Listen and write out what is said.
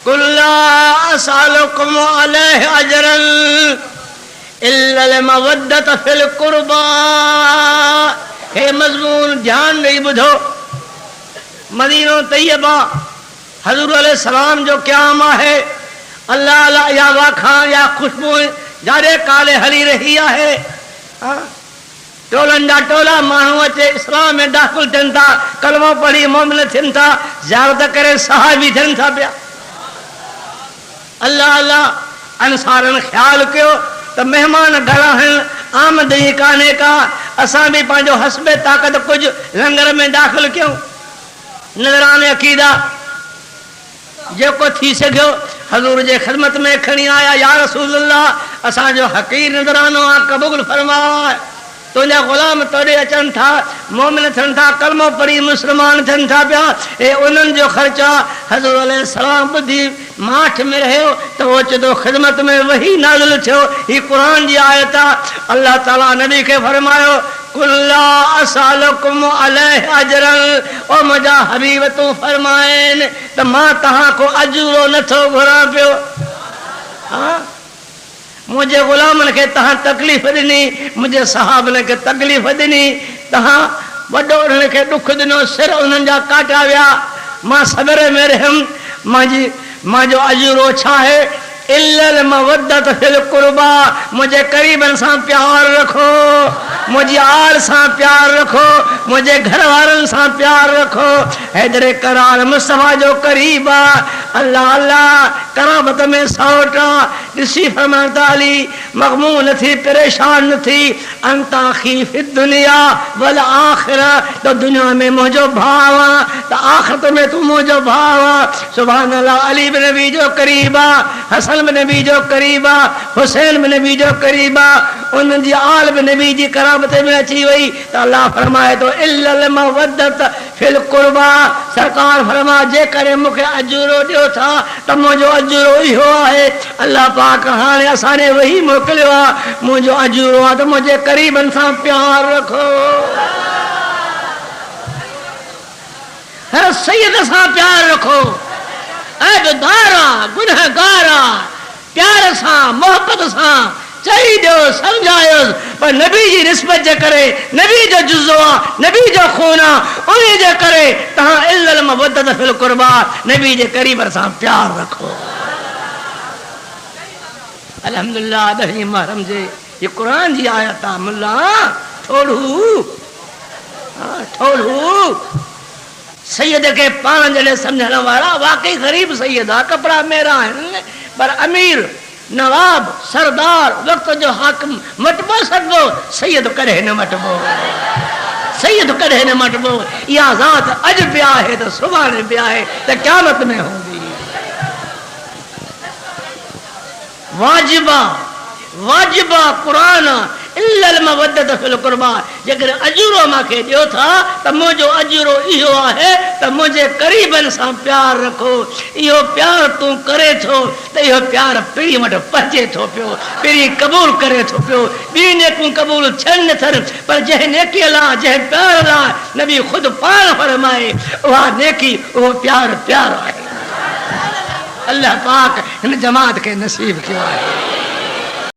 कुल्ला असअलुकुम अलैहि अजरन इल्लल मवद्दत फिल कुर्बा। हे मजमून ध्यान नहीं बुझो। मदीनो तैयबा हजूर अलैहिस्सलाम जो क़यामा है अल्लाह अल्लाह या वाखा या खुशबू जारे काले हली रही है। टोलन जा टोला मानू अचे इस्लाम में दाखिल थियन था, कलमो पढ़ी मोमिन थियन था, ज़ियारत करे सहाबी थियन था पिया। अल्लाह अल्लाह अंसारन ख्याल कयो तो मेहमान घर आहिनि, आमदनी काने का, असां भी पंहिंजो हस्बे ताक़त कुछ लंगर में दाखिल कयूं। नज़राने अकीदा जेको थी सघियो हजूर जे ख़िदमत में खणी आया। या रसूल अल्लाह असांजो हक़ीर नज़रानो आहे, क़बूल फरमाए। तुंहिंजा ग़ुलाम तोड़े अचनि था, मोमिन थियनि था, कलमो पढ़ी मुस्लमान थियनि था पिया। हे उन्हनि जो ख़र्चा हज़ूर अलैहिस्सलाम ॿुधी माठ में रहियो त उहो चए थो ख़िदमत में वही नाज़िल थियो। हीअ क़ुरान जी आयत आहे। अल्लाह ताला नबी खे फरमायो कुल्ला असअलुकुम अलैहि अजरन। ओ मुंहिंजा हबीब तूं फरमाइनि त मां तव्हां को अजूरो नथो घुरां पियो। हा मुझे गुलामन के तहां तकलीफ़ ॾिनी, मुझे सहाबन के तकलीफ़ ॾिनी, तहां वॾो उन्हनि खे दुख ॾिनो, सिर उन्हनि जा काटा विया, मां सबर में रहियमि। मुंहिंजो अजूरो छा आहे? इल्लल मवद्दत फिल कुर्बा। मुझे करीबन सां प्यार रखो, मुझे आल सां प्यार रखो, मुझे घर वारन सां प्यार रखो। हैदर करार मुस्तफा जो करीब आ। अल्लाह अल्लाह करामत में सौटा ॾिसी फरमान ताली मग़मून थी, परेशान थी। अंता खी फि दुनिया वल आखिरा। तो दुनिया में मुझो भाव आ, तो आखिरत में तू मुझो भाव आ। सुभान अल्लाह। अली बिन नबी जो करीबा, हसन बिन नबी जो करीबा, हुसैन बिन नबी जो करीबा, उन जी आल बिन नबी जी करामत में अची वई। तो अल्लाह फरमाए तो इल्लल मवद्दत फिल कुर्बा। सरकार फरमा जे करे मूंखे अजूरो ॾियो था त मुंहिंजो अजूरो इहो आहे। अल्लाह पाक हाणे असांने वही मोकिलियो आहे। मुंहिंजो अजूरो आहे त मुंहिंजे करीबन सां प्यार रखो, हर सैयद सां प्यार रखो। ऐबदारा गुनहगारा प्यार सां मोहब्बत सां चई दो, समझायो। पर नबी जी निस्बत जे करे, नबी जो जुज़ो आहे, नबी जो खून आहे, उन जे करे तहां इल्लल मवद्दत फिल कुर्बा नबी जे करीब सां प्यार रखो। अल्हम्दुलिल्लाह 10 मुहर्रम जे ये कुरान जी आयत आहे। मुल्ला ठोड़ू सैयद के पान जड़े समझण वाला वाकई गरीब सैयद आहे, कपड़ा मेरा आहिनि, पर अमीर नवाब सरदार वक्त जो हाकिम मटबो सघो, सैयद कॾहिं न मटबो, सैयद कॾहिं न मटबो। इहा ज़ात अॼु बि आहे त सुभाणे बि आहे त क़यामत में हूंदी। वाजिबा वाजिबा कुरान इल्लल मवद्दत फिल कुर्बा। जेकर अजूरो मूंखे ॾियो था त मुंहिंजो अजूरो इहो आहे त मुंहिंजे करीबन सां प्यार रखो। इहो प्यार तूं करे थो त इहो प्यार पीढ़ी वटि पहुचे थो पियो, पीढ़ी क़बूल करे थो पियो। ॿी नेकियूं क़बूल थियनि न थियनि, पर जंहिं नेकीअ लाइ, जंहिं प्यार लाइ नबी ख़ुदि पाण फरमाए उहा नेकी, उहो प्यार प्यार आहे। अल्लाह पाक हिन जमात खे नसीब कयो आहे।